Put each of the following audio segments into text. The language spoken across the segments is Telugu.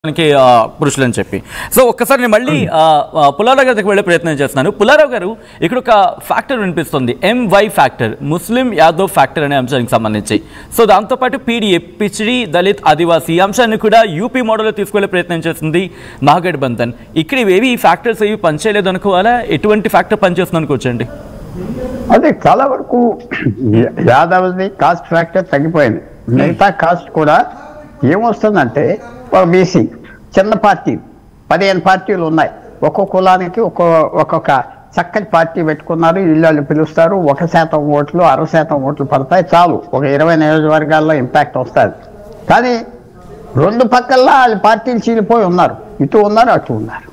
పురుషులని చెప్పి సో ఒక్కసారి నేను మళ్ళీ పుల్లారావు గారి దగ్గరికి వెళ్ళే ప్రయత్నం చేస్తున్నాను. పుల్లారావు గారు, ఇక్కడ ఒక ఫ్యాక్టర్ వినిపిస్తుంది, MY factor, Muslim Yadav factor అనే అంశానికి సంబంధించి. సో దాంతోపాటు పీడీఏ, పిచిడి, దళిత్, ఆదివాసీ అంశాన్ని కూడా యూపీ మోడల్లో తీసుకెళ్లే ప్రయత్నం చేస్తుంది మహాగఠబంధన్. ఇక్కడ ఇవేవి ఈ ఫ్యాక్టర్స్ ఏవి పనిచేయలేదు అనుకోవాలా? ఎటువంటి ఫ్యాక్టర్ పనిచేస్తుంది అనుకోవచ్చండి? అదే చాలా వరకు యాదవ్ది కాస్ట్ ఫ్యాక్టర్ తగ్గిపోయింది. మిగతా కాస్ట్ కూడా ఏమొస్తుందంటే బీసీ చిన్న పార్టీ 15 పార్టీలు ఉన్నాయి. ఒక్కొక్క కులానికి ఒక్కొక్క చక్కటి పార్టీ పెట్టుకున్నారు. ఇళ్ళు పిలుస్తారు. 1% ఓట్లు 60% ఓట్లు పడతాయి, చాలు. ఒక 20 నియోజకవర్గాల్లో ఇంపాక్ట్ వస్తుంది. కానీ రెండు పక్కల్లో వాళ్ళ పార్టీలు చీలిపోయి ఉన్నారు. ఇటు ఉన్నారు, అటు ఉన్నారు.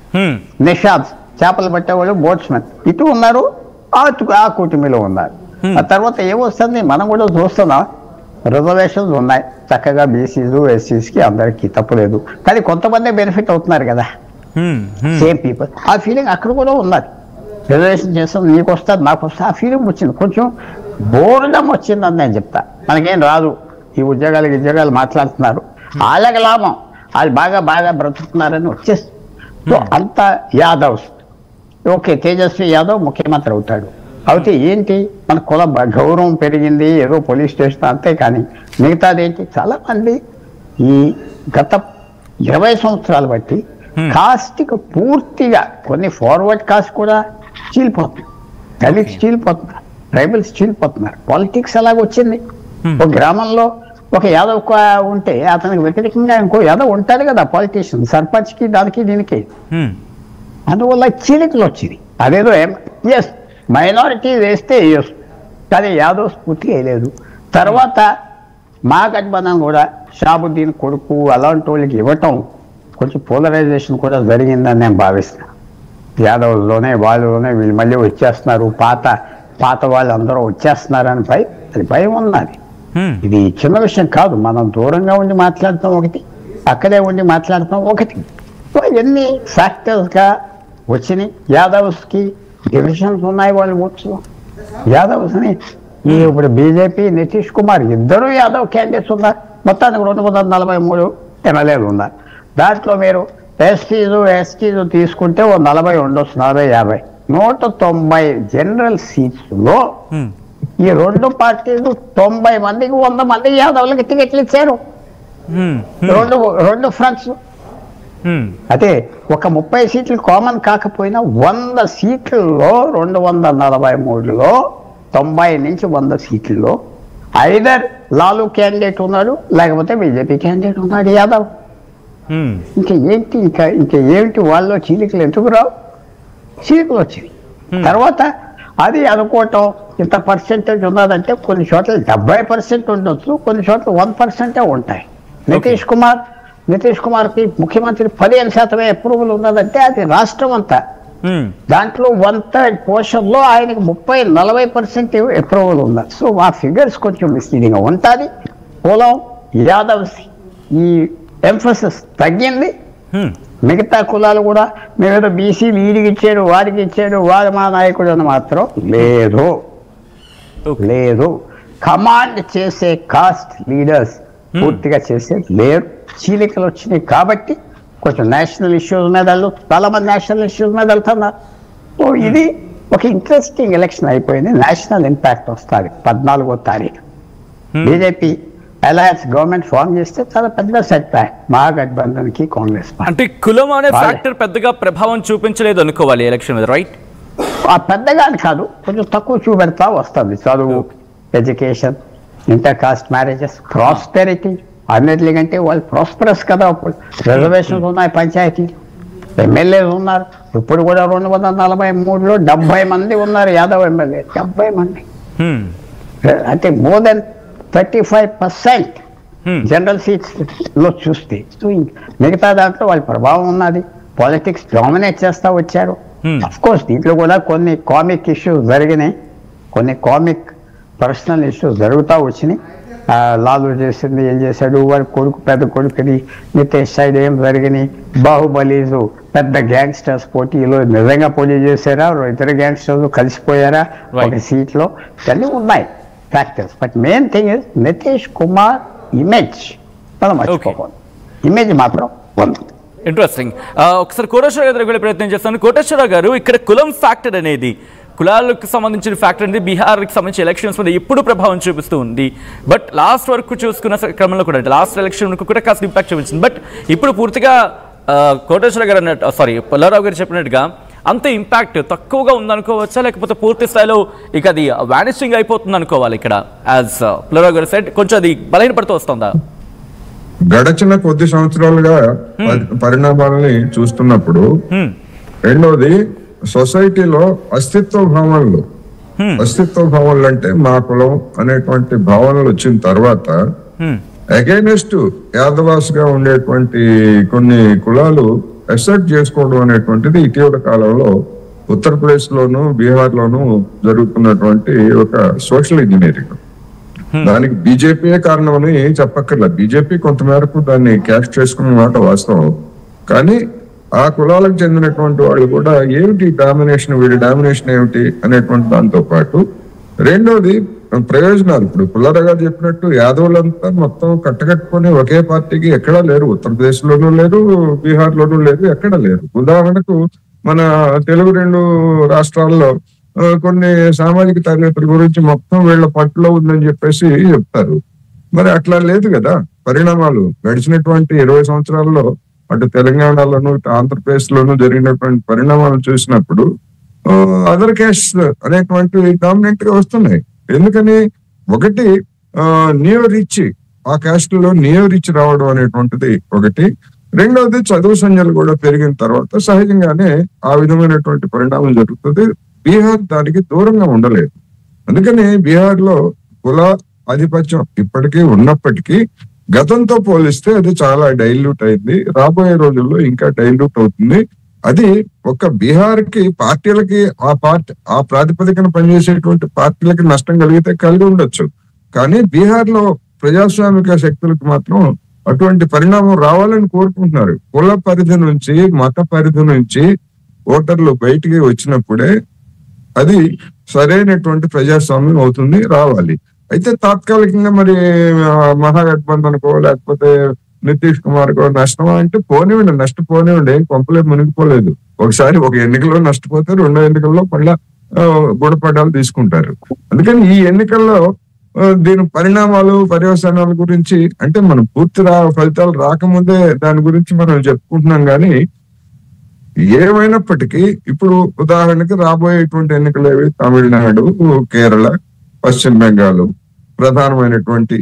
నిషాబ్స్ చేపలు పట్టేవాళ్ళు, బోట్స్మెన్ ఇటు ఉన్నారు, ఆ కూటమిలో ఉన్నారు. ఆ తర్వాత ఏమొస్తుంది మనం కూడా చూస్తున్నాం. రిజర్వేషన్స్ ఉన్నాయి చక్కగా, బీసీలు ఎస్సీస్కి అందరికీ తప్పులేదు. కానీ కొంతమంది బెనిఫిట్ అవుతున్నారు కదా, సేమ్ పీపుల్. ఆ ఫీలింగ్ అక్కడ కూడా ఉన్నది. రిజర్వేషన్ చేస్తాం, నీకు వస్తుంది నాకు వస్తుంది, ఆ ఫీలింగ్ వచ్చింది. కొంచెం బోర్డం వచ్చిందని నేను చెప్తా. మనకేం రాదు, ఈ ఉద్యోగాలు మాట్లాడుతున్నారు, వాళ్ళకి లాభం, వాళ్ళు బాగా బ్రతుకుతున్నారని వచ్చేస్తుంది. సో అంత యాదవ్స్. ఓకే, తేజస్వి యాదవ్ ముఖ్యమంత్రి అవుతాడు. అయితే ఏంటి, మన కుల గౌరవం పెరిగింది, ఏదో పోలీస్ స్టేషన్ అంతే. కానీ మిగతాది ఏంటి, చాలా మంది ఈ గత 20 సంవత్సరాలు బట్టి కాస్ట్కి పూర్తిగా కొన్ని ఫార్వర్డ్ కాస్ట్ కూడా చీలిపోతున్నారు. దళిత్స్ చీలిపోతున్నారు, ట్రైబల్స్ చీలిపోతున్నారు. పాలిటిక్స్ అలాగొచ్చింది. ఒక గ్రామంలో ఒక యాదవ్ ఉంటే అతనికి వ్యతిరేకంగా ఇంకో యాదవ్ ఉంటాడు కదా పాలిటీషియన్, సర్పంచ్కి, దానికి దీనికి. అందువల్ల చీలికలు వచ్చింది. అదేదో ఎస్ మైనారిటీ వేస్తే వేయచ్చు, కానీ యాదవ్స్ పూర్తిగా వేయలేదు. తర్వాత మహాగఠబంధన్ కూడా షాబుద్దీన్ కొడుకు అలాంటి వాళ్ళకి ఇవ్వటం కొంచెం పోలరైజేషన్ కూడా జరిగిందని నేను భావిస్తున్నాను. యాదవ్లోనే వాళ్ళలోనే వీళ్ళు మళ్ళీ వచ్చేస్తున్నారు, పాత వాళ్ళు అందరూ వచ్చేస్తున్నారని అది భయం ఉన్నది. ఇది చిన్న విషయం కాదు. మనం దూరంగా ఉండి మాట్లాడతాం ఒకటి, అక్కడే ఉండి మాట్లాడతాం ఒకటి. సో ఎన్ని ఫ్యాక్టర్స్గా వచ్చినాయి. యాదవ్స్కి డివిజన్స్ ఉన్నాయి వాళ్ళ ఓట్స్లో. యాదవ్స్ని ఇప్పుడు బీజేపీ, నితీష్ కుమార్ ఇద్దరు యాదవ్ క్యాండిడేట్స్ ఉన్నారు. మొత్తానికి 243 ఎమ్మెల్యేలు ఉన్నారు. దాంట్లో మీరు ఎస్టీలు తీసుకుంటే 40 ఉండొచ్చు, 40-50. 190 జనరల్ సీట్స్లో ఈ రెండు పార్టీలు 90 మందికి 100 మంది యాదవ్లకి టికెట్లు ఇచ్చారు. రెండు ఫ్రంట్స్. అదే ఒక 30 సీట్లు కామన్ కాకపోయినా 100 సీట్లలో 243లో 90 నుంచి 100 సీట్లలో ఐదర్ లాలు క్యాండిడేట్ ఉన్నాడు, లేకపోతే బీజేపీ క్యాండిడేట్ ఉన్నాడు యాదవ్. ఇంకా ఏంటి వాళ్ళు చీలికలు ఎందుకు రావు? చీలికలు వచ్చింది. తర్వాత అది అనుకోవటం ఇంత పర్సెంటేజ్ ఉన్నదంటే కొన్ని చోట్ల 70% ఉండొచ్చు, కొన్ని చోట్ల 1% ఉంటాయి. నితీష్ కుమార్కి ముఖ్యమంత్రి 15% అప్రూవల్ ఉన్నదంటే అది రాష్ట్రం అంతా. దాంట్లో 1/3 పోర్షన్లో ఆయనకి 30-40% అప్రూవల్ ఉన్నది. సో ఆ ఫిగర్స్ కొంచెం మిస్లీడింగ్గా ఉంటుంది. కులం యాదవ్స్ ఈ ఎంఫసిస్ తగ్గింది. మిగతా కులాలు కూడా మేమేదో బీసీలు వీడికి ఇచ్చాడు, వాడికి ఇచ్చాడు, వాడు మా నాయకుడు అని మాత్రం లేదు. కమాండ్ చేసే కాస్ట్ లీడర్స్ పూర్తిగా చేసేది లేరు. చీలికలు వచ్చినాయి కాబట్టి కొంచెం నేషనల్ ఇష్యూస్ మీద చాలా మంది నేషనల్ ఇష్యూస్ మీద వెళ్తున్నారు. సో ఇది ఒక ఇంట్రెస్టింగ్ ఎలక్షన్ అయిపోయింది. నేషనల్ ఇంపాక్ట్ వస్తుంది 14వ తారీఖు. బీజేపీ అలయన్స్ గవర్నమెంట్ ఫామ్ చేస్తే చాలా పెద్ద సెట్ బ్యాక్ మహాగఠబంధన్ కి, కాంగ్రెస్. అంటే కులం అనే ఫ్యాక్టర్ పెద్దగా ప్రభావం చూపించలేదు అనుకోవాలి ఎలక్షన్ మీద, రైట్? ఆ పెద్దగా కాదు, కొంచెం తక్కువ చూపెడతా వస్తుంది. చదువు, education, inter caste marriages, prosperity. అన్నిటికంటే వాళ్ళు ప్రాస్పరస్ కదా. ఇప్పుడు రిజర్వేషన్స్ ఉన్నాయి, పంచాయతీలు, ఎమ్మెల్యేలు ఉన్నారు. ఇప్పుడు కూడా 243లో 70 మంది ఉన్నారు యాదవ్ ఎమ్మెల్యే. 70 మంది అంటే మోర్ దెన్ 35% జనరల్ సీట్స్లో చూస్తే. సో మిగతా దాంట్లో వాళ్ళ ప్రభావం ఉన్నది. పాలిటిక్స్ డామినేట్ చేస్తూ వచ్చారు. అఫ్ కోర్స్ దీంట్లో కూడా కొన్ని కామిక్ ఇష్యూస్ జరిగినాయి, కొన్ని కామిక్ పర్సనల్ ఇష్యూస్ జరుగుతూ వచ్చినాయి. లాలు చేసింది, ఏం చేశాడు, వారి పెద్ద కొడుకుని నితేష్ సైడ్ ఏం జరిగినాయి. బాహుబలీలు పెద్ద గ్యాంగ్స్టర్స్ పోటీలో నిజంగా పోటీ చేశారా, ఇతర గ్యాంగ్స్టర్స్ కలిసిపోయారా ఒక సీట్లో, ఇవన్నీ ఉన్నాయి factors. But main thing is Nitish Kumar image మనం మర్చిపోకూడదు. ఇమేజ్ మాత్రం ఉంది. ఇంట్రెస్టింగ్. ఒకసారి కోటేశ్వర గారు వెళ్ళే ప్రయత్నం చేస్తాను. కోటేశ్వర గారు, ఇక్కడ కులం ఫ్యాక్టర్ అనేది, కులాలకు సంబంధించిన ఫ్యాక్టర్ అనేది బీహార్కి సంబంధించి ఎలక్షన్స్ మీద ఎప్పుడు ప్రభావం చూపిస్తూ ఉంది. బట్ లాస్ట్ వరకు చూసుకున్న క్రమంలో కూడా, లాస్ట్ ఎలక్షన్ వరకు కూడా కాస్త ఇంపాక్ట్ చూపించింది. బట్ ఇప్పుడు పూర్తిగా కోటేశ్వర గారు అన్నట్టు, పుల్లారావు గారు చెప్పినట్టుగా అంత ఇంపాక్ట్ తక్కువగా ఉందనుకోవచ్చా, లేకపోతే పూర్తి స్థాయిలో ఇక అది వానిషింగ్ అయిపోతుంది అనుకోవాలి? ఇక్కడ యాజ్ పుల్లారావు గారు సెట్ కొంచెం అది బలహీనపడుతూ వస్తుందా? గడచిన కొద్ది సంవత్సరాలుగా పరిణామాలని చూస్తున్నప్పుడు, రెండోది సొసైటీలో అస్తిత్వ భావనలు అంటే మా కులం అనేటువంటి భావనలు వచ్చిన తర్వాత అగైనెస్ట్ యాదవాస్ గా ఉండేటువంటి కొన్ని కులాలు అసెప్ట్ చేసుకోవడం అనేటువంటిది ఇటీవల కాలంలో ఉత్తరప్రదేశ్ లోను బీహార్ లోను జరుగుతున్నటువంటి ఒక సోషల్ ఇంజనీరింగ్. దానికి బీజేపీయే కారణం అని చెప్పక్కర్లేదు. బీజేపీ కొంతమేరకు దాన్ని క్యాష్ చేసుకున్న మాట వాస్తవం. కానీ ఆ కులాలకు చెందినటువంటి వాళ్ళు కూడా ఏమిటి డామినేషన్, వీడి డామినేషన్ ఏమిటి అనేటువంటి దాంతో పాటు రెండోది ప్రయోజనాలు. ఇప్పుడు పుల్లారావు గారు చెప్పినట్టు యాదవులంతా మొత్తం కట్టకట్టుకొని ఒకే పార్టీకి ఎక్కడా లేరు. ఉత్తరప్రదేశ్ లోనూ లేరు, బీహార్ లోనూ లేరు, ఎక్కడా లేరు. ఉదాహరణకు మన తెలుగు 2 రాష్ట్రాల్లో కొన్ని సామాజిక తరగతుల గురించి మొత్తం వీళ్ళ పట్టులో ఉందని చెప్పేసి చెప్తారు. మరి అట్లా లేదు కదా. పరిణామాలు గడిచినటువంటి 20 సంవత్సరాల్లో అటు తెలంగాణలోను ఇటు ఆంధ్రప్రదేశ్ లోను జరిగినటువంటి పరిణామాలు చూసినప్పుడు అదర్ క్యాస్ట్ అనేటువంటివి డామినెంట్ గా వస్తున్నాయి. ఎందుకని? ఒకటి నియో రిచ్, ఆ క్యాస్ట్ లో నియో రిచ్ రావడం అనేటువంటిది ఒకటి. రెండవది చదువు సంఖ్యలు కూడా పెరిగిన తర్వాత సహజంగానే ఆ విధమైనటువంటి పరిణామం జరుగుతుంది. బీహార్ దానికి దూరంగా ఉండలేదు. అందుకని బీహార్ లో కుల ఆధిపత్యం ఇప్పటికీ ఉన్నప్పటికీ గతంతో పోలిస్తే అది చాలా డైల్యూట్ అయింది. రాబోయే రోజుల్లో ఇంకా డైల్యూట్ అవుతుంది. అది ఒక బీహార్ కి పార్టీలకి ఆ ప్రాతిపదికన పనిచేసేటువంటి పార్టీలకి నష్టం కలిగి ఉండొచ్చు. కానీ బీహార్ లో ప్రజాస్వామిక శక్తులకు మాత్రం అటువంటి పరిణామం రావాలని కోరుకుంటున్నారు. కుల పరిధి నుంచి, మత పరిధి నుంచి ఓటర్లు బయటికి వచ్చినప్పుడే అది సరైనటువంటి ప్రజాస్వామ్యం అవుతుంది, రావాలి. అయితే తాత్కాలికంగా మరి మహాగఠబంధన్కో లేకపోతే నితీష్ కుమార్ కో నష్టమా అంటే పోనివ్వండి, నష్టపోనివ్వండి, ఏం కొంపలే మునిగిపోలేదు. ఒకసారి ఒక ఎన్నికల్లో నష్టపోతే రెండో ఎన్నికల్లో మళ్ళా గుణపడ్డాలు తీసుకుంటారు. అందుకని ఈ ఎన్నికల్లో దీని పరిణామాలు పర్యవసానాల గురించి అంటే మనం పూర్తి ఫలితాలు రాకముందే దాని గురించి మనం చెప్పుకుంటున్నాం. కానీ ఏమైనప్పటికీ ఇప్పుడు ఉదాహరణకి రాబోయేటువంటి ఎన్నికలు ఏవి? తమిళనాడు, కేరళ, పశ్చిమ బెంగాల్ ప్రధానమైనటువంటి